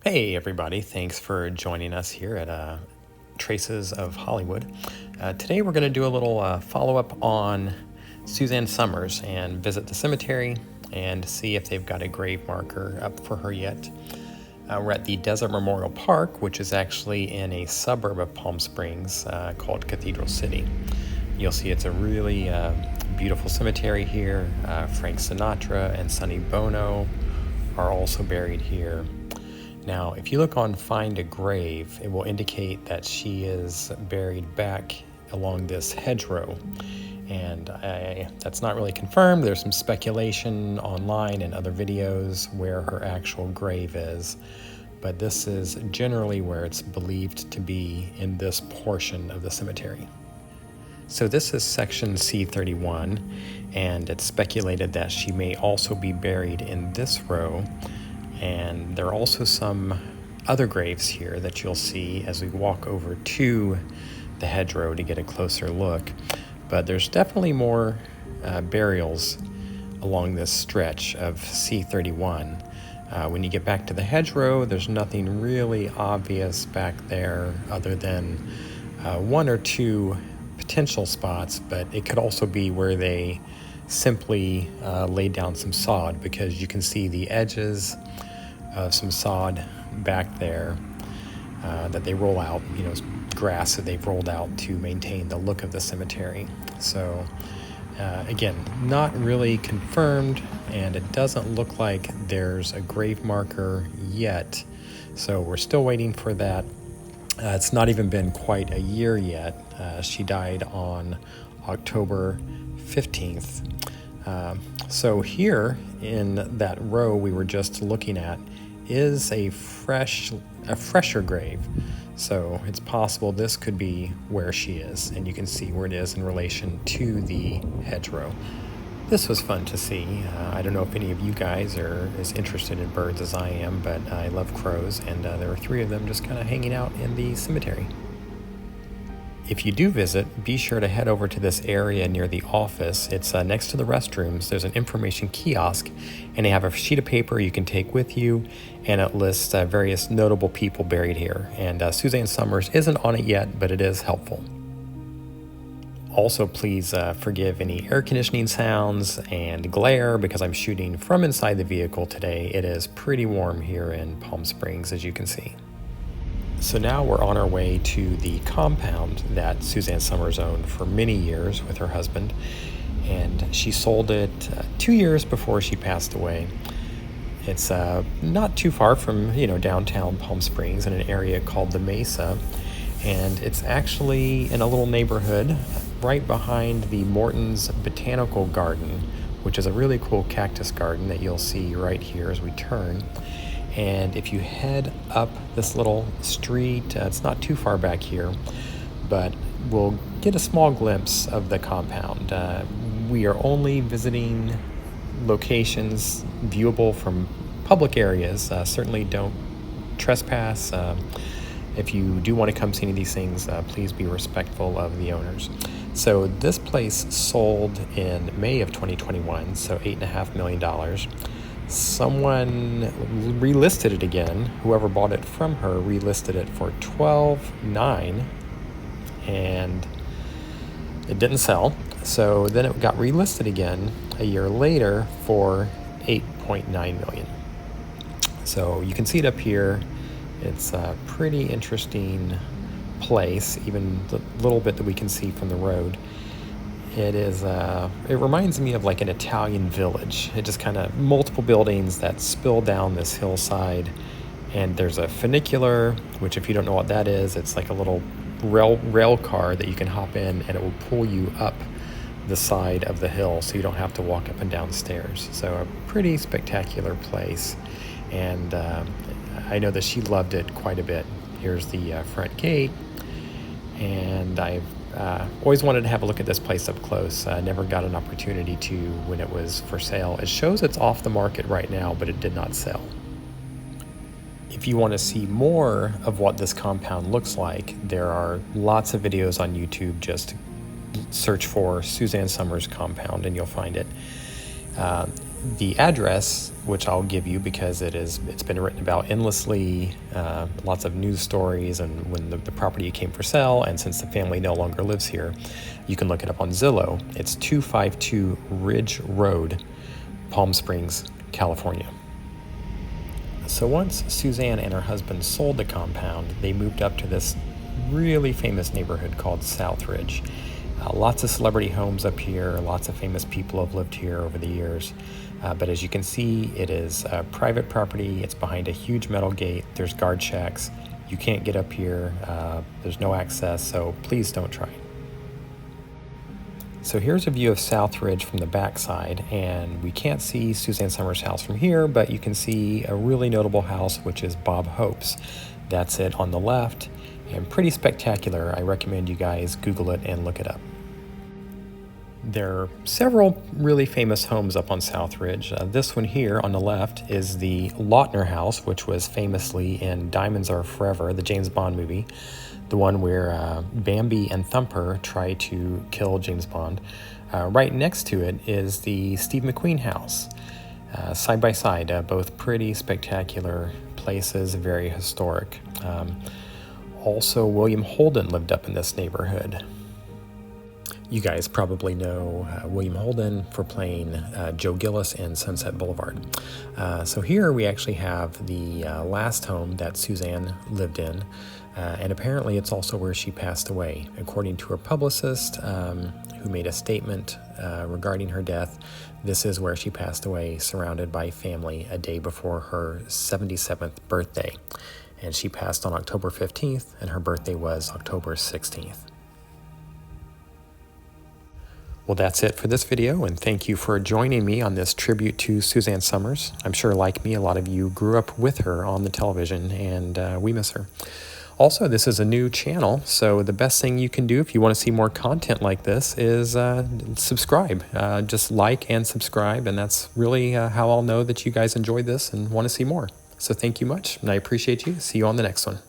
Hey everybody, thanks for joining us here at Traces of Hollywood. Today we're going to do a little follow-up on Suzanne Somers and visit the cemetery and see if they've got a grave marker up for her yet. We're at the Desert Memorial Park, which is actually in a suburb of Palm Springs called Cathedral City. You'll see it's a really beautiful cemetery here. Frank Sinatra and Sonny Bono are also buried here. Now, if you look on Find a Grave, it will indicate that she is buried back along this hedgerow. And that's not really confirmed. There's some speculation online and other videos where her actual grave is. But this is generally where it's believed to be in this portion of the cemetery. So this is section C31, and it's speculated that she may also be buried in this row. And there are also some other graves here that you'll see as we walk over to the hedgerow to get a closer look. But there's definitely more burials along this stretch of C31. When you get back to the hedgerow, there's nothing really obvious back there other than one or two potential spots, but it could also be where they simply laid down some sod, because you can see the edges of some sod back there that they roll out, grass that they've rolled out to maintain the look of the cemetery. So again, not really confirmed, and it doesn't look like there's a grave marker yet. So we're still waiting for that. It's not even been quite a year yet. She died on October 15th. So here in that row we were just looking at is a fresher grave. So it's possible this could be where she is, and you can see where it is in relation to the hedgerow. This was fun to see. I don't know if any of you guys are as interested in birds as I am, but I love crows, and there were 3 of them just kind of hanging out in the cemetery. If you do visit, be sure to head over to this area near the office. It's next to the restrooms. There's an information kiosk, and they have a sheet of paper you can take with you, and it lists various notable people buried here. And Suzanne Somers isn't on it yet, but it is helpful. Also, please forgive any air conditioning sounds and glare, because I'm shooting from inside the vehicle today. It is pretty warm here in Palm Springs, as you can see. So now we're on our way to the compound that Suzanne Somers owned for many years with her husband, and she sold it 2 years before she passed away. It's not too far from downtown Palm Springs in an area called the Mesa, and it's actually in a little neighborhood right behind the Morton's Botanical Garden, which is a really cool cactus garden that you'll see right here as we turn. And if you head up this little street, it's not too far back here, but we'll get a small glimpse of the compound. We are only visiting locations viewable from public areas. Certainly don't trespass. If you do want to come see any of these things, please be respectful of the owners. So this place sold in May of 2021, so $8.5 million. Someone relisted it again. Whoever bought it from her relisted it for $12.9, and it didn't sell. So then it got relisted again a year later for $8.9 million. So you can see it up here. It's a pretty interesting place, even the little bit that we can see from the road. It is. It reminds me of like an Italian village. It just kind of multiple buildings that spill down this hillside, and there's a funicular, which if you don't know what that is, it's like a little rail car that you can hop in, and it will pull you up the side of the hill, so you don't have to walk up and down stairs. So a pretty spectacular place, and I know that she loved it quite a bit. Here's the front gate, and I've always wanted to have a look at this place up close. Never got an opportunity to when it was for sale. It shows it's off the market right now, but it did not sell. If you want to see more of what this compound looks like, there are lots of videos on YouTube. Just search for Suzanne Somers compound and you'll find it. The address, which I'll give you because it's been written about endlessly, lots of news stories, and when the property came for sale, and since the family no longer lives here, you can look it up on Zillow. It's 252 Ridge Road, Palm Springs, California. So once Suzanne and her husband sold the compound, they moved up to this really famous neighborhood called Southridge. Lots of celebrity homes up here, lots of famous people have lived here over the years. But as you can see, it is private property. It's behind a huge metal gate. There's guard shacks. You can't get up here. There's no access, so please don't try. So here's a view of Southridge from the backside, and we can't see Suzanne Somers' house from here, but you can see a really notable house, which is Bob Hope's. That's it on the left, and pretty spectacular. I recommend you guys Google it and look it up. There are several really famous homes up on Southridge. This one here on the left is the Lautner house, which was famously in Diamonds Are Forever, the James Bond movie, the one where Bambi and Thumper try to kill James Bond. Right next to it is the Steve McQueen house. Side by side, both pretty spectacular places, very historic. Also, William Holden lived up in this neighborhood. You guys probably know William Holden for playing Joe Gillis in Sunset Boulevard. So here we actually have the last home that Suzanne lived in, and apparently it's also where she passed away. According to her publicist, who made a statement regarding her death, this is where she passed away, surrounded by family, a day before her 77th birthday. And she passed on October 15th, and her birthday was October 16th. Well, that's it for this video, and thank you for joining me on this tribute to Suzanne Somers. I'm sure, like me, a lot of you grew up with her on the television, and we miss her. Also, this is a new channel, so the best thing you can do if you want to see more content like this is subscribe. Just like and subscribe, and that's really how I'll know that you guys enjoyed this and want to see more. So thank you much, and I appreciate you. See you on the next one.